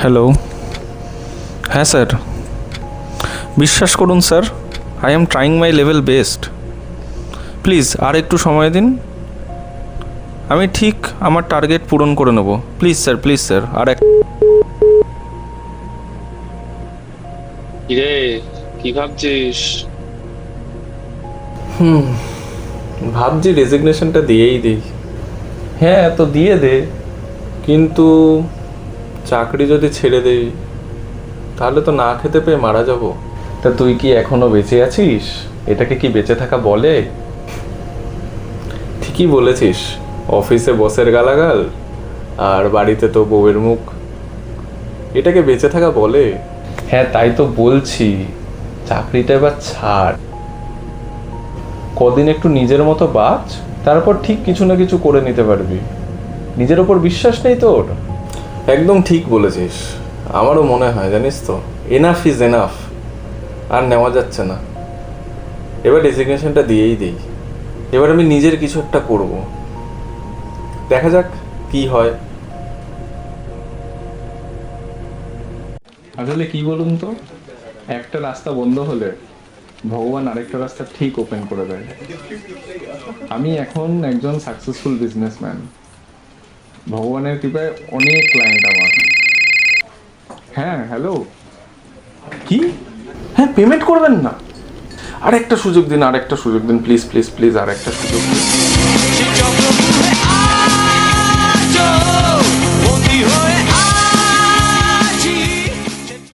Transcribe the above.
Hello. হ্যাঁ sir, বিশ্বাস করুন sir, I am trying my level best. Please আর একটু সময় দিন, আমি ঠিক আমার টার্গেট পূরণ করে নেব। প্লিজ স্যার আর এক। কিরে, কি ভাবছিস? ভাবছি রেজিগনেশনটা দিয়েই দিই। হ্যাঁ তো দিয়ে দে, কিন্তু চাকরি যদি ছেড়ে দেই তাহলে তো না খেতে পেয়ে মারা যাব। তা তুই কি এখনো বেঁচে আছিস? এটাকে কি বেঁচে থাকা বলে? ঠিকই বলেছিস, অফিসে বসের গালাগাল আর বাড়িতে তো বউয়ের মুখ, এটাকে বেঁচে থাকা বলে? হ্যাঁ তাই তো বলছি, চাকরিটা এবার ছাড়, কদিন একটু নিজের মতো বাঁচ, তারপর ঠিক কিছু না কিছু করে নিতে পারবি। নিজের ওপর বিশ্বাস নেই তোর? একদম ঠিক বলেছিস, আমারও মনে হয়, জানিস তো, এনাফ ইজ এনাফ, আর নেওয়া যাচ্ছে না। এবার রেজিগনেশনটা দিয়েই দিই। এবার আমি নিজের কিছু একটা করব, দেখা যাক কি হয়। আসলে কি বলুন তো, একটা রাস্তা বন্ধ হলে ভগবান আরেকটা রাস্তা ঠিক ওপেন করে দেয়। আমি এখন একজন সাকসেসফুল বিজনেসম্যান, ভগবানের কৃপায় অনেক ক্লায়েন্ট আমার। হ্যাঁ হ্যালো, কি? হ্যাঁ পেমেন্ট করবেন না? আরেকটা সুযোগ দিন, আরেকটা সুযোগ দিন, প্লিজ প্লিজ প্লিজ, আরেকটা সুযোগ দিন।